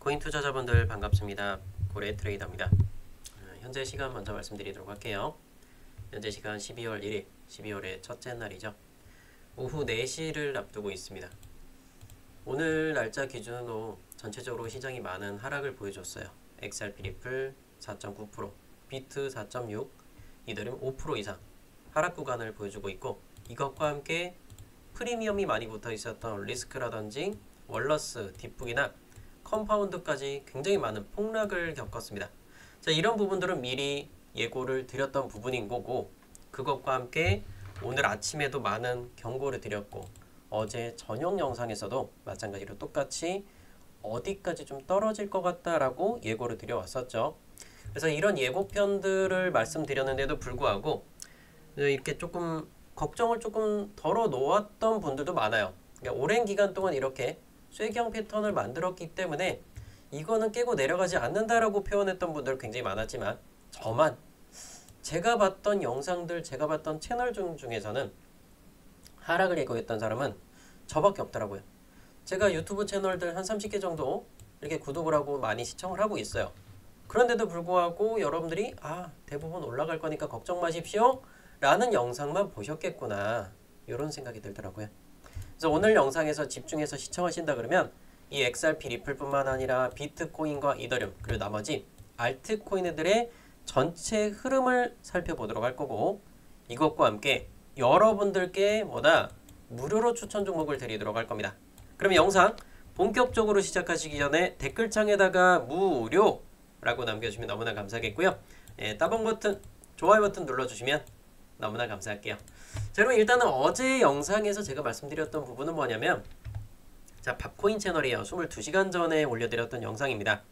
코인 투자자분들 반갑습니다. 고래 트레이더입니다. 현재 시간 먼저 말씀드리도록 할게요. 현재 시간 12월 1일, 12월의 첫째 날이죠. 오후 4시를 앞두고 있습니다. 오늘 날짜 기준으로 전체적으로 시장이 많은 하락을 보여줬어요. XRP 리플 4.9%, 비트 4.6%, 이더리움 5% 이상 하락 구간을 보여주고 있고, 이것과 함께 프리미엄이 많이 붙어 있었던 리스크라든지 월러스, 뒷북이나 컴파운드까지 굉장히 많은 폭락을 겪었습니다. 자, 이런 부분들은 미리 예고를 드렸던 부분인 거고, 그것과 함께 오늘 아침에도 많은 경고를 드렸고, 어제 저녁 영상에서도 마찬가지로 똑같이 어디까지 좀 떨어질 것 같다라고 예고를 드려왔었죠. 그래서 이런 예고편들을 말씀드렸는데도 불구하고 이렇게 조금 걱정을 조금 덜어 놓았던 분들도 많아요. 그러니까 오랜 기간 동안 이렇게 쇠경 패턴을 만들었기 때문에 이거는 깨고 내려가지 않는다라고 표현했던 분들 굉장히 많았지만, 저만 제가 봤던 영상들, 제가 봤던 채널 중에서는 하락을 예고했던 사람은 저밖에 없더라고요. 제가 유튜브 채널들 한 30개 정도 이렇게 구독을 하고 많이 시청을 하고 있어요. 그런데도 불구하고 여러분들이 대부분 올라갈 거니까 걱정 마십시오 라는 영상만 보셨겠구나, 이런 생각이 들더라고요. 그래서 오늘 영상에서 집중해서 시청하신다 그러면 이 XRP 리플뿐만 아니라 비트코인과 이더리움, 그리고 나머지 알트코인들의 전체 흐름을 살펴보도록 할 거고, 이것과 함께 여러분들께 무료로 추천 종목을 드리도록 할 겁니다. 그럼 영상 본격적으로 시작하시기 전에 댓글창에다가 무료라고 남겨주시면 너무나 감사하겠고요. 따봉 버튼, 좋아요 버튼 눌러주시면 너무나 감사할게요. 자, 여러분 일단은 어제 영상에서 제가 말씀드렸던 부분은 뭐냐면, 자, 밥코인 채널이에요. 22시간 전에 올려드렸던 영상입니다.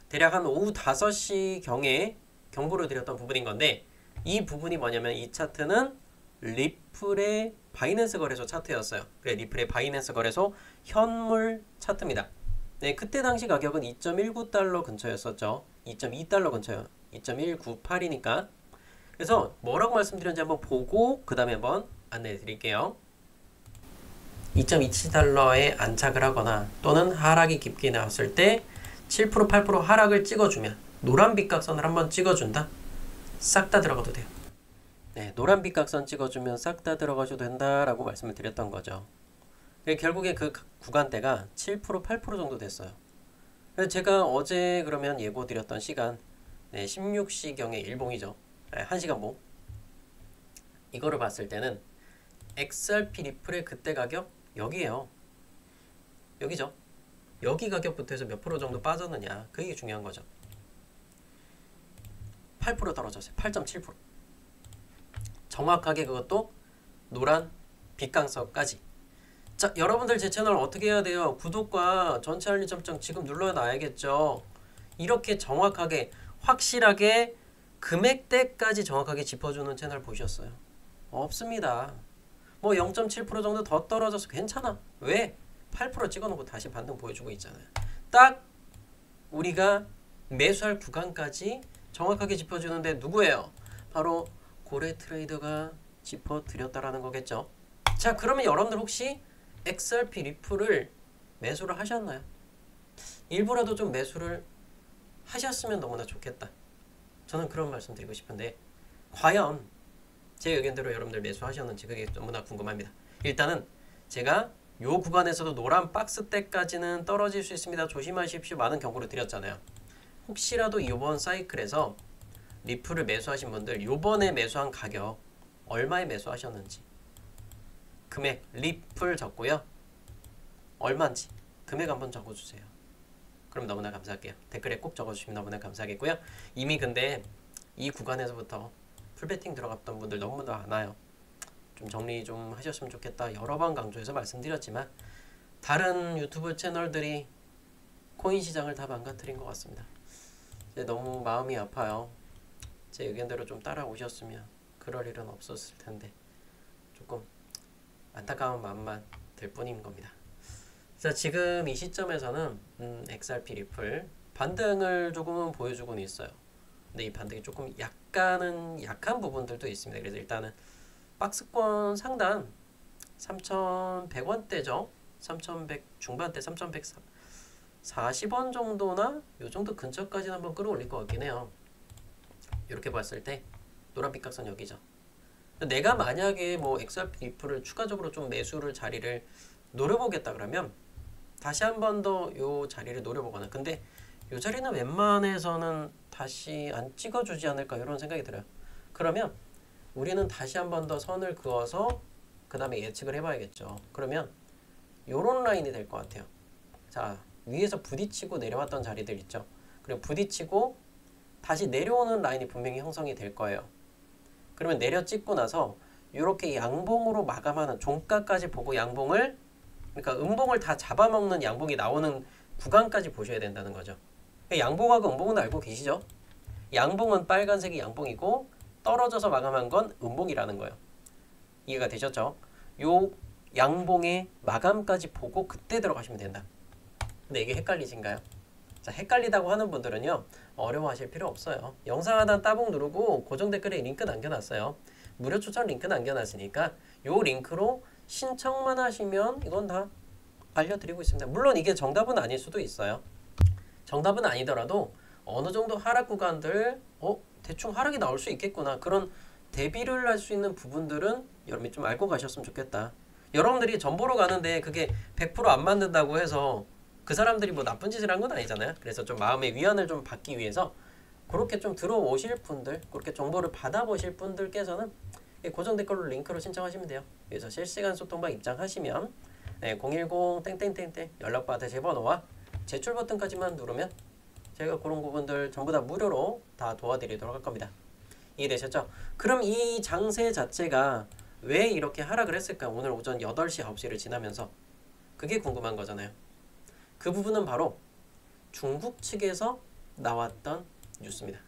대략 한 오후 5시경에 경고를 드렸던 부분인 건데, 이 부분이 뭐냐면 이 차트는 리플의 바이낸스 거래소 차트였어요. 그래, 리플의 바이낸스 거래소 현물 차트입니다. 네, 그때 당시 가격은 2.19달러 근처였었죠. 2.2달러 근처요. 2.198이니까. 그래서 뭐라고 말씀드렸는지 한번 보고 그 다음에 한번 안내해 드릴게요. 2.27달러에 안착을 하거나 또는 하락이 깊게 나왔을 때 7%, 8% 하락을 찍어주면, 노란 빗각선을 한번 찍어준다? 싹 다 들어가도 돼요. 네, 노란 빗각선 찍어주면 싹 다 들어가셔도 된다라고 말씀을 드렸던 거죠. 결국에 그 구간대가 7%, 8% 정도 됐어요. 그래서 제가 어제 그러면 예고 드렸던 시간, 16시경의 일봉이죠. 1시간 봉. 이거를 봤을 때는 XRP 리플의 그때 가격 여기에요. 여기죠. 여기 가격부터 해서 몇 프로 정도 빠졌느냐, 그게 중요한 거죠. 8% 떨어졌어요. 8.7%. 정확하게 그것도 노란 빗강석까지. 자, 여러분들 제 채널 어떻게 해야 돼요? 구독과 전체 알림 설정 지금 눌러놔야겠죠. 이렇게 정확하게 확실하게 금액대까지 정확하게 짚어주는 채널 보셨어요? 없습니다. 뭐 0.7% 정도 더 떨어져서 괜찮아. 왜? 8% 찍어놓고 다시 반등 보여주고 있잖아요. 딱 우리가 매수할 구간까지 정확하게 짚어주는데 누구예요? 바로 고래 트레이더가 짚어드렸다라는 거겠죠. 자, 그러면 여러분들 혹시 XRP 리플을 매수를 하셨나요? 일부라도 좀 매수를 하셨으면 너무나 좋겠다. 저는 그런 말씀 드리고 싶은데, 과연 제 의견대로 여러분들 매수하셨는지 그게 너무나 궁금합니다. 일단은 제가 요 구간에서도 노란 박스대까지는 떨어질 수 있습니다. 조심하십시오. 많은 경고를 드렸잖아요. 혹시라도 이번 사이클에서 리플을 매수하신 분들, 요번에 매수한 가격 얼마에 매수하셨는지, 금액, 리플 적고요. 얼마인지 금액 한번 적어주세요. 그럼 너무나 감사할게요. 댓글에 꼭 적어주시면 너무나 감사하겠고요. 이미 근데 이 구간에서부터 풀베팅 들어갔던 분들 너무나 많아요. 좀 정리 좀 하셨으면 좋겠다. 여러 번 강조해서 말씀드렸지만 다른 유튜브 채널들이 코인 시장을 다 망가뜨린 것 같습니다. 너무 마음이 아파요. 제 의견대로 좀 따라오셨으면 그럴 일은 없었을 텐데 조금 안타까운 마음만 들 뿐인 겁니다. 자, 지금 이 시점에서는 XRP 리플 반등을 조금은 보여주고는 있어요. 근데 이 반등이 조금 약간은 약한 부분들도 있습니다. 그래서 일단은 박스권 상단 3,100원대죠. 3,100 중반대, 3,100 40원 정도나 요 정도 근처까지는 한번 끌어올릴 것 같긴 해요. 이렇게 봤을 때 노란빛 각선 여기죠. 내가 만약에 뭐 XRP 리플을 추가적으로 좀 매수를 자리를 노려보겠다 그러면 다시 한 번 더 요 자리를 노려보거나, 근데 요 자리는 웬만해서는 다시 안 찍어주지 않을까 이런 생각이 들어요. 그러면 우리는 다시 한 번 더 선을 그어서 그 다음에 예측을 해봐야겠죠. 그러면 요런 라인이 될 것 같아요. 자, 위에서 부딪히고 내려왔던 자리들 있죠. 그리고 부딪히고 다시 내려오는 라인이 분명히 형성이 될 거예요. 그러면 내려 찍고 나서 이렇게 양봉으로 마감하는, 종가까지 보고 양봉을, 그러니까 음봉을 다 잡아먹는 양봉이 나오는 구간까지 보셔야 된다는 거죠. 양봉하고 음봉은 알고 계시죠? 양봉은 빨간색이 양봉이고 떨어져서 마감한 건 음봉이라는 거예요. 이해가 되셨죠? 요 양봉의 마감까지 보고 그때 들어가시면 된다. 근데 이게 헷갈리신가요? 자, 헷갈리다고 하는 분들은요, 어려워하실 필요 없어요. 영상 하나 따봉 누르고 고정 댓글에 링크 남겨놨어요. 무료 추천 링크 남겨놨으니까 요 링크로 신청만 하시면 이건 다 알려드리고 있습니다. 물론 이게 정답은 아닐 수도 있어요. 정답은 아니더라도 어느 정도 하락 구간들 대충 하락이 나올 수 있겠구나, 그런 대비를 할 수 있는 부분들은 여러분이 좀 알고 가셨으면 좋겠다. 여러분들이 전 보러 가는데 그게 100%안 맞는다고 해서 그 사람들이 뭐 나쁜 짓을 한 건 아니잖아요. 그래서 좀 마음의 위안을 좀 받기 위해서 그렇게 좀 들어오실 분들, 그렇게 정보를 받아보실 분들께서는 고정 댓글로 링크로 신청하시면 돼요. 그래서 실시간 소통방 입장하시면 010 땡땡땡땡 연락 받으실 번호와 제출 버튼까지만 누르면 제가 그런 부분들 전부 다 무료로 다 도와드리도록 할 겁니다. 이해되셨죠? 그럼 이 장세 자체가 왜 이렇게 하락을 했을까? 오늘 오전 8시, 9시를 지나면서 그게 궁금한 거잖아요. 그 부분은 바로 중국 측에서 나왔던 뉴스입니다.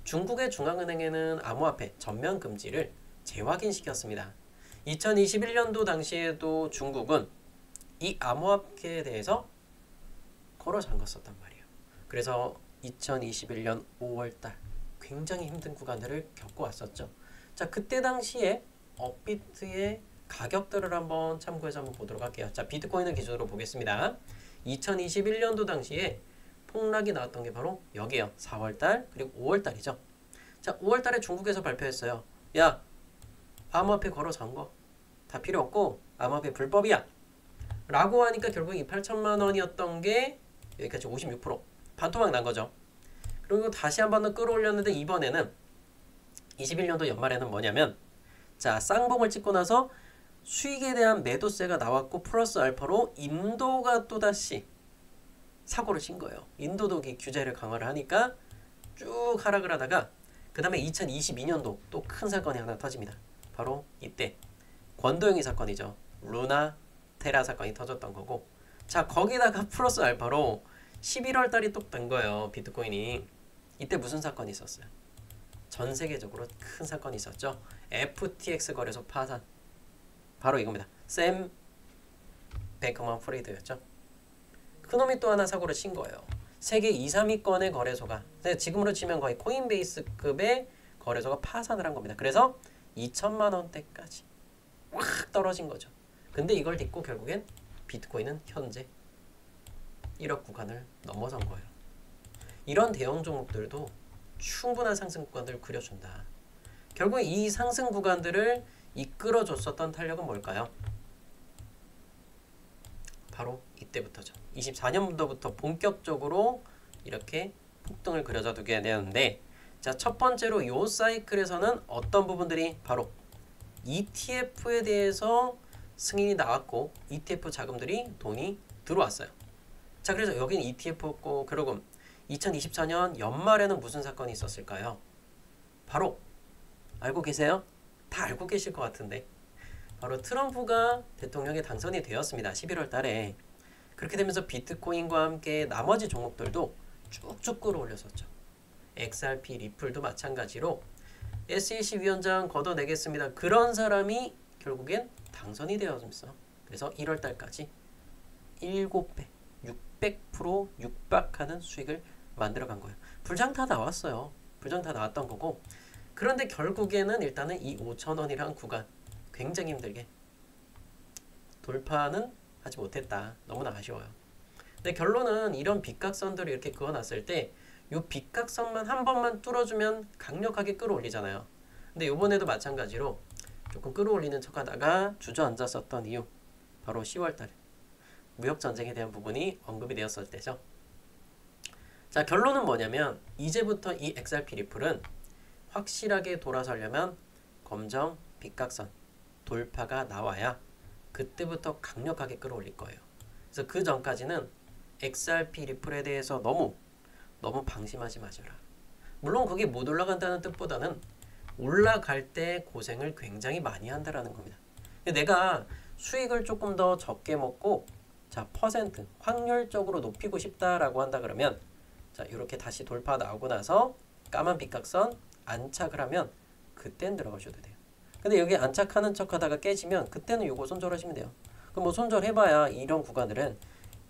중국의 중앙은행에는 암호화폐 전면 금지를 재확인시켰습니다. 2021년도 당시에도 중국은 이 암호화폐에 대해서 걸어 잠갔었단 말이에요. 그래서 2021년 5월달 굉장히 힘든 구간들을 겪고 왔었죠. 자, 그때 당시에 업비트의 가격들을 한번 참고해서 한번 보도록 할게요. 자, 비트코인을 기준으로 보겠습니다. 2021년도 당시에 폭락이 나왔던 게 바로 여기에요. 4월달 그리고 5월달이죠. 자, 5월달에 중국에서 발표했어요. 야, 암호화폐 걸어 잠궈. 다 필요 없고 암호화폐 불법이야. 라고 하니까 결국 이 8천만 원이었던 게 여기까지 56% 반토막 난 거죠. 그리고 다시 한 번 더 끌어올렸는데 이번에는 21년도 연말에는 뭐냐면, 자, 쌍봉을 찍고 나서 수익에 대한 매도세가 나왔고 플러스 알파로 인도가 또다시 사고를 친 거예요. 인도도 규제를 강화를 하니까 쭉 하락을 하다가 그 다음에 2022년도 또 큰 사건이 하나 터집니다. 바로 이때 권도영이 사건이죠. 루나 테라 사건이 터졌던 거고, 자, 거기다가 플러스 알파로 11월 달이 또 된 거예요. 비트코인이. 이때 무슨 사건이 있었어요? 전 세계적으로 큰 사건이 있었죠. FTX 거래소 파산. 바로 이겁니다. 샘 베이커먼 프리드였죠. 그놈이 또 하나 사고를 친 거예요. 세계 2, 3위권의 거래소가, 지금으로 치면 거의 코인베이스급의 거래소가 파산을 한 겁니다. 그래서 2천만 원대까지 확 떨어진 거죠. 근데 이걸 딛고 결국엔 비트코인은 현재 1억 구간을 넘어선 거예요. 이런 대형 종목들도 충분한 상승 구간들을 그려준다. 결국 이 상승 구간들을 이끌어줬었던 탄력은 뭘까요? 바로 이때부터죠. 24년도부터 본격적으로 이렇게 폭등을 그려주게 되는데, 자, 첫 번째로 이 사이클에서는 어떤 부분들이 바로 ETF에 대해서 승인이 나왔고 ETF 자금들이 돈이 들어왔어요. 자, 그래서 여기는 ETF였고, 그리고 2024년 연말에는 무슨 사건이 있었을까요? 바로 알고 계세요? 다 알고 계실 것 같은데 바로 트럼프가 대통령에 당선이 되었습니다. 11월 달에. 그렇게 되면서 비트코인과 함께 나머지 종목들도 쭉쭉 끌어올렸었죠. XRP 리플도 마찬가지로 SEC 위원장 걷어내겠습니다. 그런 사람이 결국엔 당선이 되었습니다. 그래서 1월 달까지 7배, 600% 육박하는 수익을 만들어간 거예요. 불장 다 나왔어요. 불장 다 나왔던 거고, 그런데 결국에는 일단은 이 5,000원이라는 구간 굉장히 힘들게 돌파는 하지 못했다. 너무나 아쉬워요. 근데 결론은 이런 빗각선들을 이렇게 그어놨을 때 이 빗각선만 한 번만 뚫어주면 강력하게 끌어올리잖아요. 근데 이번에도 마찬가지로 조금 끌어올리는 척하다가 주저앉았었던 이유, 바로 10월달에 무역전쟁에 대한 부분이 언급이 되었을 때죠. 자, 결론은 뭐냐면 이제부터 이 XRP 리플은 확실하게 돌아서려면 검정 빗각선 돌파가 나와야 그때부터 강력하게 끌어올릴 거예요. 그래서 그 전까지는 XRP 리플에 대해서 너무 방심하지 마셔라. 물론 그게 못 올라간다는 뜻보다는 올라갈 때 고생을 굉장히 많이 한다라는 겁니다. 내가 수익을 조금 더 적게 먹고 자 퍼센트 확률적으로 높이고 싶다라고 한다 그러면 자 이렇게 다시 돌파 나오고 나서 까만 빗각선 안착을 하면 그땐 들어가셔도 돼요. 근데 여기 안착하는 척 하다가 깨지면 그때는 요거 손절하시면 돼요. 그럼 뭐 손절해봐야 이런 구간들은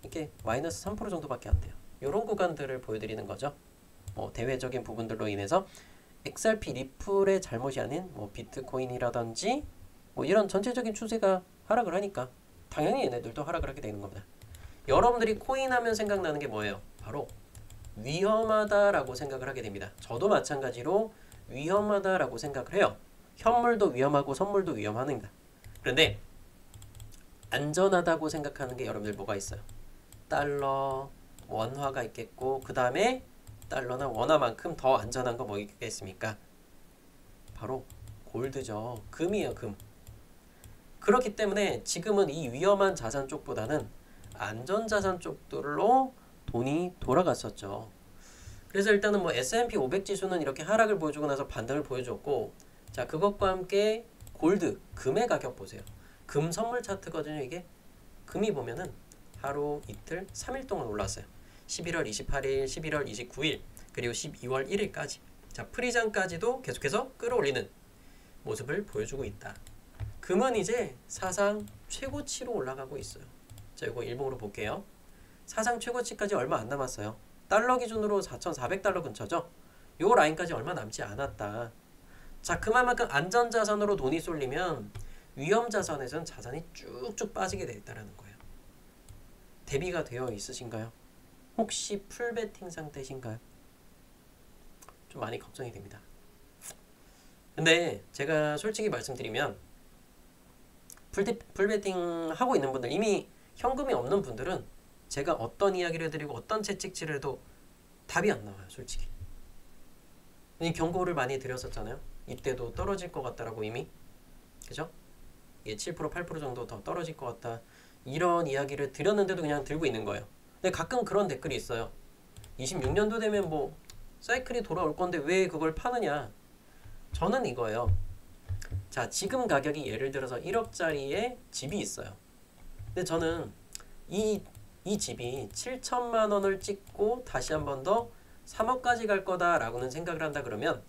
이렇게 마이너스 3% 정도밖에 안 돼요. 이런 구간들을 보여드리는 거죠. 뭐 대외적인 부분들로 인해서 XRP 리플의 잘못이 아닌 뭐 비트코인이라든지 뭐 이런 전체적인 추세가 하락을 하니까 당연히 얘네들도 하락을 하게 되는 겁니다. 여러분들이 코인 하면 생각나는 게 뭐예요? 바로 위험하다라고 생각을 하게 됩니다. 저도 마찬가지로 위험하다라고 생각을 해요. 현물도 위험하고 선물도 위험합니다. 그런데 안전하다고 생각하는 게 여러분들 뭐가 있어요? 달러, 원화가 있겠고 그 다음에 달러나 원화만큼 더 안전한 거 뭐 있겠습니까? 바로 골드죠. 금이에요. 금. 그렇기 때문에 지금은 이 위험한 자산 쪽보다는 안전자산 쪽들로 돈이 돌아갔었죠. 그래서 일단은 뭐 S&P 500 지수는 이렇게 하락을 보여주고 나서 반등을 보여줬고 자 그것과 함께 골드, 금의 가격 보세요. 금 선물 차트거든요. 이게 금이 보면은 하루, 이틀, 3일 동안 올랐어요. 11월 28일, 11월 29일, 그리고 12월 1일까지. 자, 프리장까지도 계속해서 끌어올리는 모습을 보여주고 있다. 금은 이제 사상 최고치로 올라가고 있어요. 자, 이거 일봉으로 볼게요. 사상 최고치까지 얼마 안 남았어요. 달러 기준으로 4,400달러 근처죠. 요 라인까지 얼마 남지 않았다. 자, 그만큼 안전자산으로 돈이 쏠리면 위험자산에서는 자산이 쭉쭉 빠지게 돼 있다는 거예요. 대비가 되어 있으신가요? 혹시 풀베팅 상태신가요? 좀 많이 걱정이 됩니다. 근데 제가 솔직히 말씀드리면 풀베팅 하고 있는 분들, 이미 현금이 없는 분들은 제가 어떤 이야기를 해드리고 어떤 채찍질을 해도 답이 안 나와요. 솔직히. 이 경고를 많이 드렸었잖아요. 이때도 떨어질 것 같다라고 이미. 그죠? 이게 7% 8% 정도 더 떨어질 것 같다. 이런 이야기를 드렸는데도 그냥 들고 있는 거예요. 근데 가끔 그런 댓글이 있어요. 26년도 되면 뭐 사이클이 돌아올 건데 왜 그걸 파느냐. 저는 이거예요. 자, 지금 가격이 예를 들어서 1억짜리의 집이 있어요. 근데 저는 이 집이 7천만 원을 찍고 다시 한 번 더 3억까지 갈 거다라고는 생각을 한다 그러면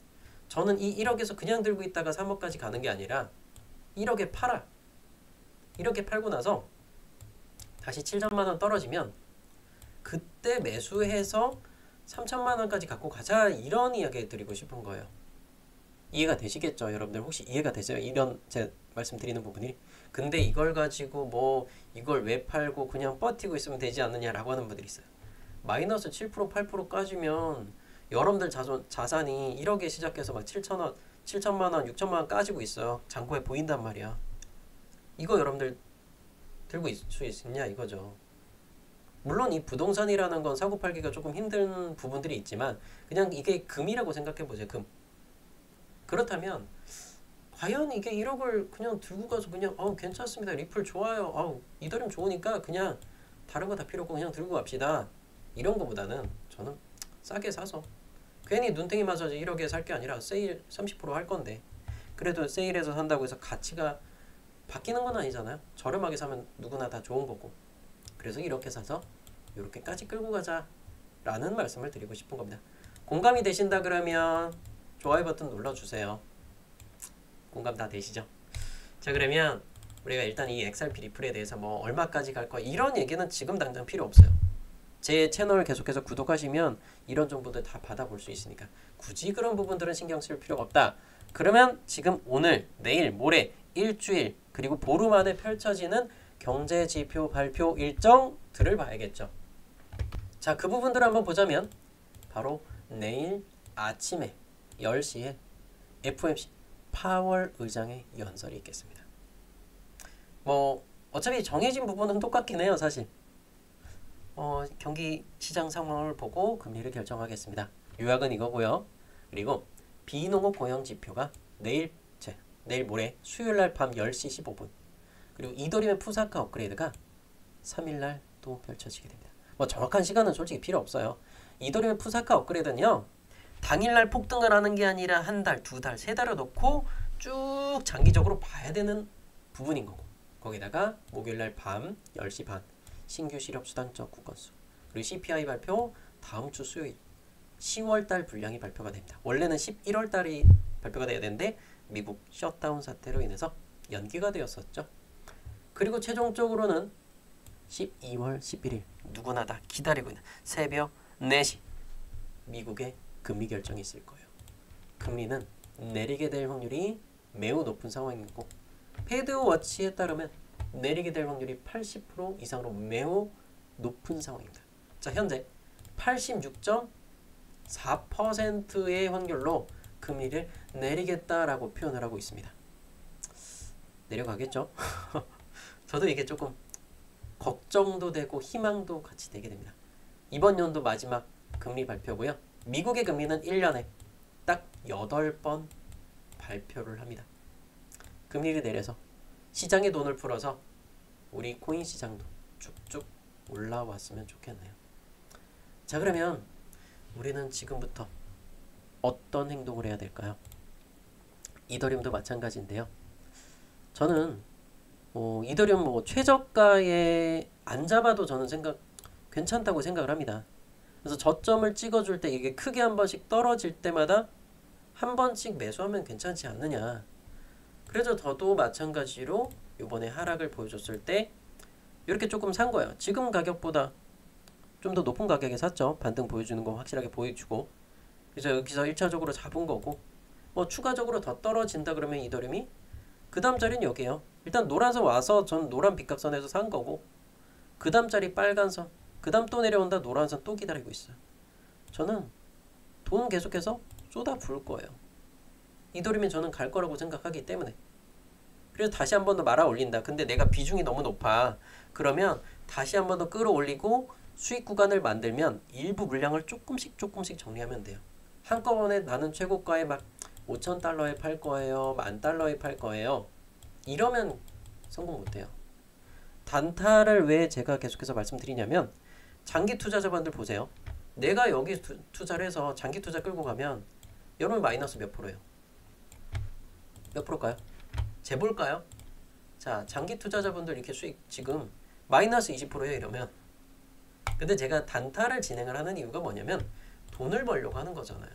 저는 이 1억에서 그냥 들고 있다가 3억까지 가는 게 아니라 1억에 팔아. 1억에 팔고 나서 다시 7천만 원 떨어지면 그때 매수해서 3천만 원까지 갖고 가자, 이런 이야기 드리고 싶은 거예요. 이해가 되시겠죠? 여러분들 혹시 이해가 되세요? 이런 제 말씀드리는 부분이. 근데 이걸 가지고 뭐 이걸 왜 팔고 그냥 버티고 있으면 되지 않느냐라고 하는 분들이 있어요. 마이너스 7% 8%까지면 여러분들 자산이 1억에 시작해서 막 7천만 원, 6천만 원 까지고 있어요. 잔고에 보인단 말이야. 이거 여러분들 들고 있을 수 있냐 이거죠. 물론 이 부동산이라는 건 사고 팔기가 조금 힘든 부분들이 있지만 그냥 이게 금이라고 생각해 보세요. 금. 그렇다면 과연 이게 1억을 그냥 들고 가서 그냥 괜찮습니다. 리플 좋아요. 이더리움 좋으니까 그냥 다른 거 다 필요 없고 그냥 들고 갑시다. 이런 거보다는 저는 싸게 사서 괜히 눈탱이 맞아서 1억에 살 게 아니라 세일 30% 할 건데 그래도 세일해서 산다고 해서 가치가 바뀌는 건 아니잖아요. 저렴하게 사면 누구나 다 좋은 거고. 그래서 이렇게 사서 이렇게까지 끌고 가자 라는 말씀을 드리고 싶은 겁니다. 공감이 되신다 그러면 좋아요 버튼 눌러주세요. 공감 다 되시죠? 자, 그러면 우리가 일단 이 XRP 리플에 대해서 뭐 얼마까지 갈 거야 이런 얘기는 지금 당장 필요 없어요. 제 채널 계속해서 구독하시면 이런 정보들 다 받아볼 수 있으니까 굳이 그런 부분들은 신경 쓸 필요가 없다. 그러면 지금 오늘, 내일, 모레, 일주일 그리고 보름 안에 펼쳐지는 경제지표 발표 일정들을 봐야겠죠. 자, 그 부분들을 한번 보자면 바로 내일 아침에 10시에 FOMC 파월 의장의 연설이 있겠습니다. 뭐 어차피 정해진 부분은 똑같긴 해요, 사실. 경기 시장 상황을 보고 금리를 결정하겠습니다. 요약은 이거고요. 그리고 비농업 고용 지표가 내일 모레 수요일날 밤 10시 15분 그리고 이더리움의 푸사카 업그레이드가 3일날 또 펼쳐지게 됩니다. 뭐 정확한 시간은 솔직히 필요 없어요. 이더리움의 푸사카 업그레이드는요, 당일날 폭등을 하는 게 아니라 한 달, 두 달, 세 달을 놓고 쭉 장기적으로 봐야 되는 부분인 거고, 거기다가 목요일날 밤 10시 반 신규 실업수당적 구건수 그리고 CPI 발표 다음 주 수요일 10월달 분량이 발표가 됩니다. 원래는 11월달이 발표가 돼야 되는데 미국 셧다운 사태로 인해서 연기가 되었었죠. 그리고 최종적으로는 12월 11일 누구나 다 기다리고 있는 새벽 4시 미국의 금리 결정이 있을 거예요. 금리는 내리게 될 확률이 매우 높은 상황이고 패드워치에 따르면 내리게 될 확률이 80% 이상으로 매우 높은 상황입니다. 자, 현재 86.4%의 확률로 금리를 내리겠다라고 표현을 하고 있습니다. 내려가겠죠? 저도 이게 조금 걱정도 되고 희망도 같이 되게 됩니다. 이번 연도 마지막 금리 발표고요. 미국의 금리는 1년에 딱 8번 발표를 합니다. 금리를 내려서 시장에 돈을 풀어서 우리 코인 시장도 쭉쭉 올라왔으면 좋겠네요. 자, 그러면 우리는 지금부터 어떤 행동을 해야 될까요? 이더리움도 마찬가지인데요. 저는 이더리움 최저가에 안 잡아도 저는 괜찮다고 생각을 합니다. 그래서 저점을 찍어줄 때 이게 크게 한 번씩 떨어질 때마다 한 번씩 매수하면 괜찮지 않느냐. 그래서 저도 마찬가지로 이번에 하락을 보여줬을 때 이렇게 조금 산 거예요. 지금 가격보다 좀 더 높은 가격에 샀죠. 반등 보여주는 거 확실하게 보여주고. 그래서 여기서 1차적으로 잡은 거고, 추가적으로 더 떨어진다 그러면 이더리움이 그 다음 자리는 여기에요. 일단 노란선 와서 전 노란 빗각선에서 산 거고, 그 다음 자리 빨간선, 그 다음 또 내려온다 노란선 또 기다리고 있어요. 저는 돈 계속해서 쏟아 부을 거예요. 이더리움이 저는 갈 거라고 생각하기 때문에. 그래서 다시 한 번 더 말아 올린다. 근데 내가 비중이 너무 높아. 그러면 다시 한 번 더 끌어올리고 수익 구간을 만들면 일부 물량을 조금씩 정리하면 돼요. 한꺼번에 나는 최고가에 막 5,000달러에 팔 거예요. 10,000달러에 팔 거예요. 이러면 성공 못해요. 단타를 왜 제가 계속해서 말씀드리냐면 장기 투자자분들 보세요. 내가 여기 투자를 해서 장기 투자 끌고 가면 여러분 마이너스 몇 프로예요? 몇 프로일까요? 재볼까요? 자, 장기 투자자분들 이렇게 수익 지금 마이너스 20%예요 이러면. 근데 제가 단타를 진행을 하는 이유가 뭐냐면 돈을 벌려고 하는 거잖아요.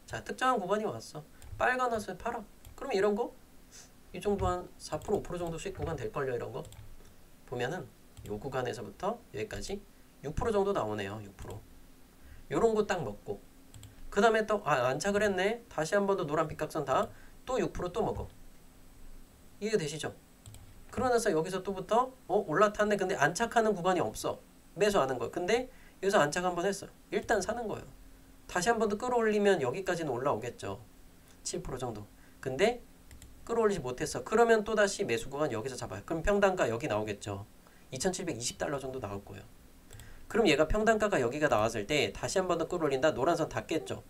자, 특정한 구간이 왔어. 빨간 옷을 팔아. 그럼 이런 거 이 정도 한 4% 5% 정도 수익 구간 될걸요. 이런 거 보면은 요 구간에서부터 여기까지 6% 정도 나오네요. 6%. 요런 거 딱 먹고 그 다음에 또 안착을 했네. 다시 한 번 더 노란 빗각선 다 또 6% 또 먹어. 이해되시죠? 그러나서 여기서 또부터 올라탔네. 근데 안착하는 구간이 없어. 매수하는 거예요. 근데 여기서 안착 한번 했어요. 일단 사는 거예요. 다시 한 번 더 끌어올리면 여기까지는 올라오겠죠. 7% 정도. 근데 끌어올리지 못했어. 그러면 또다시 매수 구간 여기서 잡아요. 그럼 평단가 여기 나오겠죠. 2,720달러 정도 나올 거예요. 그럼 얘가 평단가가 여기가 나왔을 때 다시 한 번 더 끌어올린다. 노란선 닿겠죠.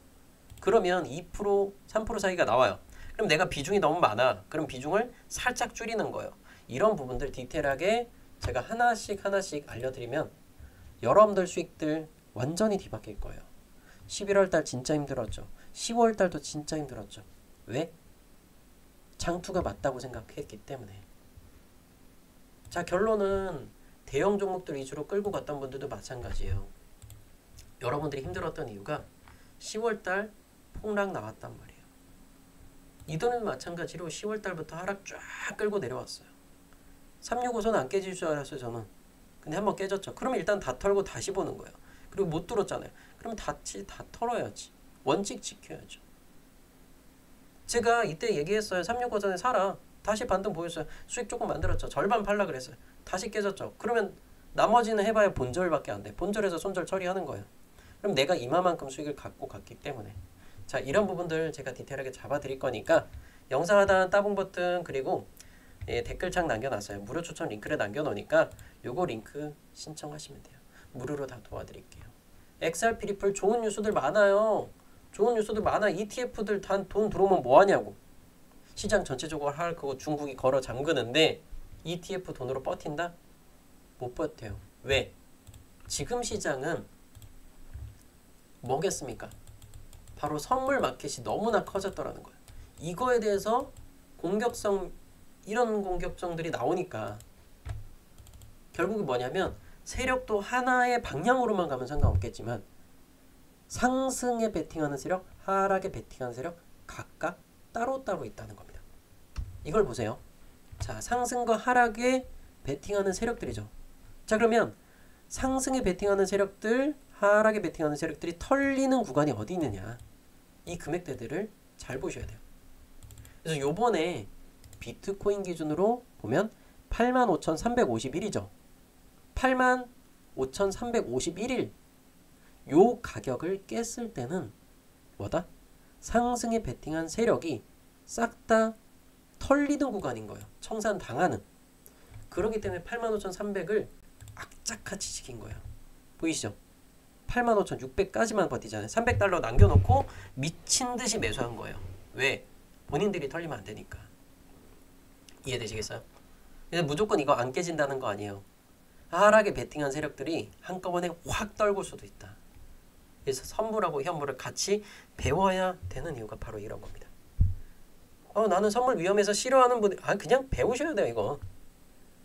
그러면 2%, 3% 사이가 나와요. 그럼 내가 비중이 너무 많아. 그럼 비중을 살짝 줄이는 거예요. 이런 부분들 디테일하게 제가 하나씩 알려드리면 여러분들 수익들 완전히 뒤바뀔 거예요. 11월달 진짜 힘들었죠. 10월달도 진짜 힘들었죠. 왜? 장투가 맞다고 생각했기 때문에. 자, 결론은 대형 종목들 위주로 끌고 갔던 분들도 마찬가지예요. 여러분들이 힘들었던 이유가 10월달 폭락 나왔단 말이에요. 이더는 마찬가지로 10월달부터 하락 쫙 끌고 내려왔어요. 365선 안 깨질 줄 알았어요 저는. 근데 한번 깨졌죠. 그러면 일단 다 털고 다시 보는 거예요. 그리고 못 뚫었잖아요. 그럼 다 털어야지. 원칙 지켜야죠. 제가 이때 얘기했어요. 365선에 사라. 다시 반등 보였어요. 수익 조금 만들었죠. 절반 팔라 그랬어요. 다시 깨졌죠. 그러면 나머지는 해봐야 본절밖에 안 돼. 본절에서 손절 처리하는 거예요. 그럼 내가 이마만큼 수익을 갖고 갔기 때문에 자, 이런 부분들 제가 디테일하게 잡아 드릴 거니까 영상 하단 따봉 버튼 그리고 댓글창 남겨놨어요. 무료 추천 링크를 남겨놓으니까 요거 링크 신청하시면 돼요. 무료로 다 도와드릴게요. XRP 리플 좋은 뉴스들 많아요. 좋은 뉴스들 많아. ETF들 단 돈 들어오면 뭐하냐고. 시장 전체적으로 할 거고 중국이 걸어 잠그는데 ETF 돈으로 버틴다? 못 버텨요. 왜? 지금 시장은 뭐겠습니까? 바로 선물 마켓이 너무나 커졌더라는 거예요. 이거에 대해서 이런 공격성들이 나오니까 결국은 뭐냐면 세력도 하나의 방향으로만 가면 상관없겠지만 상승에 베팅하는 세력, 하락에 베팅하는 세력 각각 따로따로 있다는 겁니다. 이걸 보세요. 자, 상승과 하락에 베팅하는 세력들이죠. 자, 그러면 상승에 베팅하는 세력들, 하락에 베팅하는 세력들이 털리는 구간이 어디 있느냐. 이 금액대들을 잘 보셔야 돼요. 그래서 요번에 비트코인 기준으로 보면 85,351이죠. 85,351일 요 가격을 깼을 때는 뭐다? 상승에 베팅한 세력이 싹 다 털리는 구간인 거예요. 청산당하는. 그렇기 때문에 85,300을 악착같이 지킨 거예요. 보이시죠? 85,600까지만 버티잖아요. 300달러 남겨놓고 미친듯이 매수한 거예요. 왜? 본인들이 털리면 안 되니까. 이해되시겠어요? 그래서 무조건 이거 안 깨진다는 거 아니에요. 하락에 베팅한 세력들이 한꺼번에 확 떨굴 수도 있다. 그래서 선물하고 현물을 같이 배워야 되는 이유가 바로 이런 겁니다. 나는 선물 위험해서 싫어하는 분들 그냥 배우셔야 돼요. 이거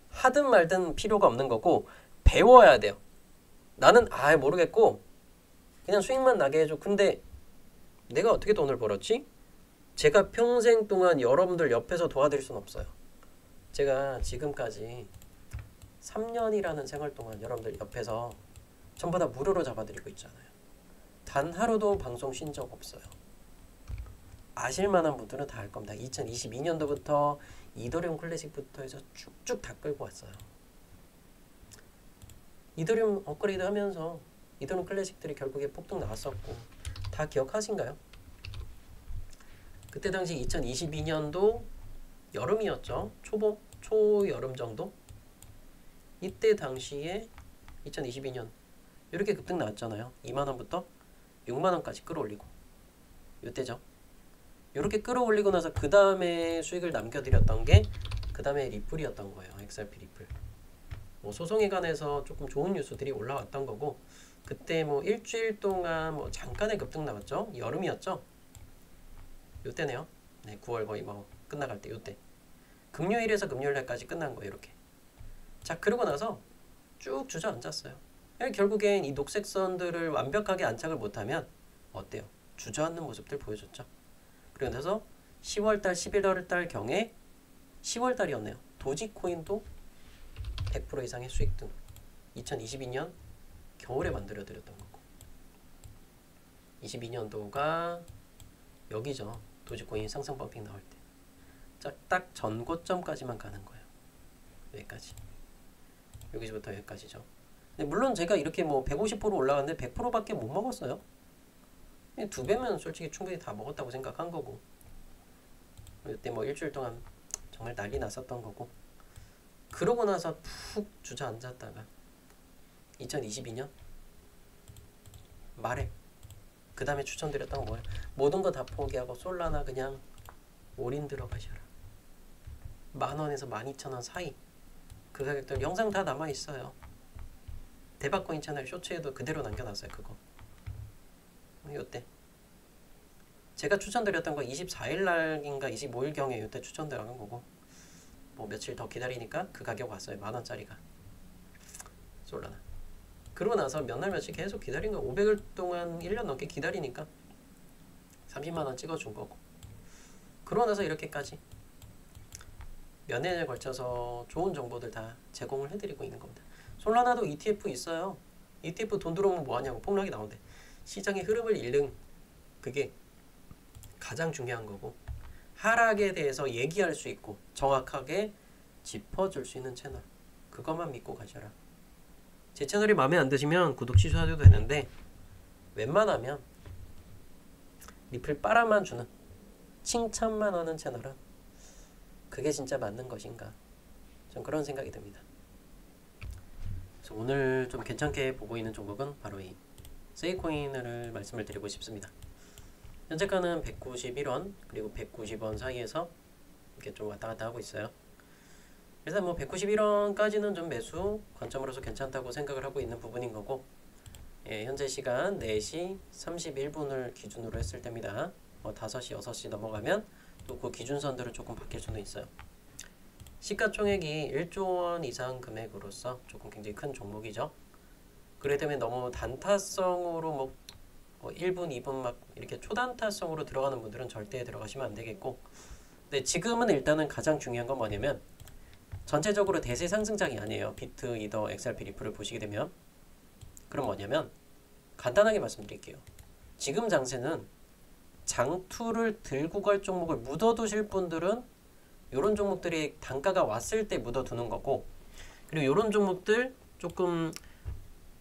하든 말든 필요가 없는 거고 배워야 돼요. 나는 모르겠고 그냥 수익만 나게 해줘. 근데 내가 어떻게 돈을 벌었지? 제가 평생 동안 여러분들 옆에서 도와드릴 수는 없어요. 제가 지금까지 3년이라는 생활 동안 여러분들 옆에서 전부 다 무료로 잡아드리고 있잖아요. 단 하루도 방송 쉰 적 없어요. 아실만한 분들은 다 알 겁니다. 2022년도부터 이더리움 클래식부터 해서 쭉쭉 다 끌고 왔어요. 이더리움 업그레이드 하면서 이더리움 클래식들이 결국에 폭등 나왔었고 다 기억하신가요? 그때 당시 2022년도 여름이었죠. 초여름 정도? 이때 당시에 2022년 이렇게 급등 나왔잖아요. 2만원부터 6만원까지 끌어올리고 이때죠. 이렇게 끌어올리고 나서 그 다음에 수익을 남겨드렸던 게 그 다음에 리플이었던 거예요. XRP 리플. 소송에 관해서 조금 좋은 뉴스들이 올라왔던 거고 그때 일주일 동안 잠깐의 급등 나왔죠. 여름이었죠. 요때네요. 네, 9월 거의 끝나갈 때 요때. 금요일에서 금요일날까지 끝난 거예요. 이렇게. 자, 그러고 나서 쭉 주저앉았어요. 결국엔 이 녹색 선들을 완벽하게 안착을 못하면 어때요? 주저앉는 모습들 보여줬죠. 그리고 나서 10월달, 11월달 경에 10월달이었네요. 도지코인도 100% 이상의 수익등. 2022년 겨울에 만들어드렸던 거고 22년도가 여기죠. 도지코인 상승 펌핑 나올 때. 자, 딱 전고점까지만 가는 거예요. 여기까지. 여기서부터 여기까지죠. 근데 물론 제가 이렇게 150% 올라갔는데 100%밖에 못 먹었어요. 2배면 솔직히 충분히 다 먹었다고 생각한 거고 이때 일주일 동안 정말 난리 났었던 거고 그러고 나서 푹 주저앉았다가 2022년 말에 그 다음에 추천드렸던 건 뭐예요? 모든 거 다 포기하고 솔라나 그냥 올인 들어가셔라. 10,000원에서 12,000원 사이 그 가격들 영상 다 남아있어요. 대박코인 채널 쇼츠에도 그대로 남겨놨어요. 그거 요때 제가 추천드렸던 거 24일날인가 25일경에 요때 추천드린 거고 며칠 더 기다리니까 그 가격 왔어요. 10,000원짜리가 솔라나. 그러고 나서 몇 날 며칠 계속 기다린 거 500일 동안 1년 넘게 기다리니까 30만원 찍어준 거고 그러고 나서 이렇게까지 몇 년에 걸쳐서 좋은 정보들 다 제공을 해드리고 있는 겁니다. 솔라나도 ETF 있어요. ETF 돈 들어오면 뭐하냐고 폭락이 나오는데 시장의 흐름을 읽는 그게 가장 중요한 거고 하락에 대해서 얘기할 수 있고 정확하게 짚어줄 수 있는 채널 그것만 믿고 가셔라. 제 채널이 마음에 안 드시면 구독 취소해도 되는데 웬만하면 리플 빨아만 주는, 칭찬만 하는 채널은 그게 진짜 맞는 것인가, 좀 그런 생각이 듭니다. 그래서 오늘 좀 괜찮게 보고 있는 종목은 바로 이 세이코인을 말씀을 드리고 싶습니다. 현재가는 191원 그리고 190원 사이에서 이렇게 좀 왔다 갔다 하고 있어요. 일단 뭐 191원까지는 좀 매수 관점으로서 괜찮다고 생각을 하고 있는 부분인 거고, 현재 시간 4시 31분을 기준으로 했을 때입니다. 5시, 6시 넘어가면 또 그 기준선들은 조금 바뀔 수는 있어요. 시가총액이 1조 원 이상 금액으로서 조금 굉장히 큰 종목이죠. 그렇기 때문에 너무 단타성으로 뭐 1분, 2분 막 이렇게 초단타성으로 들어가는 분들은 절대 들어가시면 안 되겠고, 근데 지금은 일단은 가장 중요한 건 뭐냐면 전체적으로 대세 상승장이 아니에요. 비트, 이더, XRP, 리플을 보시게 되면. 그럼 뭐냐면 간단하게 말씀드릴게요. 지금 장세는 장투를 들고 갈 종목을 묻어두실 분들은 이런 종목들이 단가가 왔을 때 묻어두는 거고, 그리고 이런 종목들 조금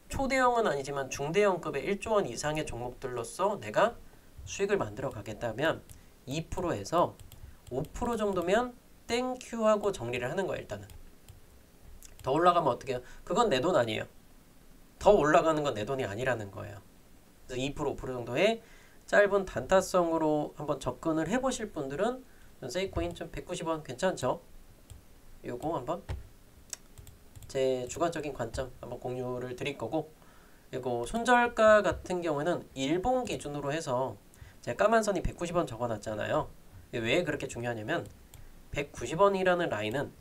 초대형은 아니지만 중대형급의 1조 원 이상의 종목들로서 내가 수익을 만들어 가겠다면 2%에서 5% 정도면 땡큐하고 정리를 하는 거예요. 일단은 더 올라가면 어떻게 해요? 그건 내 돈 아니에요. 더 올라가는 건 내 돈이 아니라는 거예요. 그래서 2%, 5% 정도의 짧은 단타성으로 한번 접근을 해보실 분들은 세이코인 좀 190원 괜찮죠? 요거 한번 제 주관적인 관점 한번 공유를 드릴 거고, 그리고 손절가 같은 경우에는 일본 기준으로 해서 제가 까만 선이 190원 적어놨잖아요. 왜 그렇게 중요하냐면 190원이라는 라인은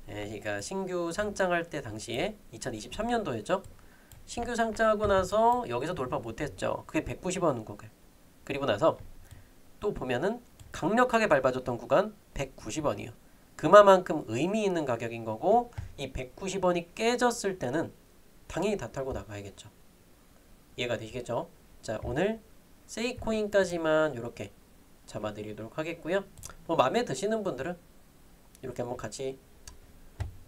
그러니까 신규 상장할 때 당시에 2023년도였죠. 신규 상장하고 나서 여기서 돌파 못했죠. 그게 190원 구간. 그리고 나서 또 보면은 강력하게 밟아줬던 구간 190원이요. 그만큼 의미 있는 가격인 거고, 이 190원이 깨졌을 때는 당연히 다 털고 나가야겠죠. 이해가 되시겠죠? 자, 오늘 세이코인까지만 이렇게 잡아드리도록 하겠고요. 뭐 마음에 드시는 분들은 이렇게 한번 같이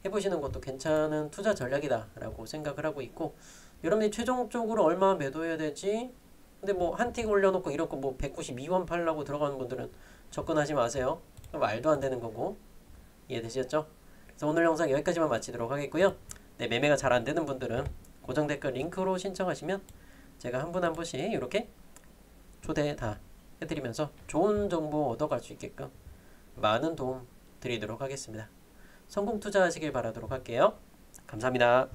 해보시는 것도 괜찮은 투자 전략이다 라고 생각을 하고 있고, 여러분이 최종적으로 얼마 매도해야 되지? 근데 뭐 한 틱 올려놓고 이런 거 뭐 192원 팔라고 들어가는 분들은 접근하지 마세요. 말도 안 되는 거고. 이해되셨죠? 그래서 오늘 영상 여기까지만 마치도록 하겠고요. 네, 매매가 잘 안 되는 분들은 고정 댓글 링크로 신청하시면 제가 한 분 한 분씩 이렇게 초대 다 해드리면서 좋은 정보 얻어갈 수 있게끔 많은 도움 드리도록 하겠습니다. 성공 투자하시길 바라도록 할게요. 감사합니다.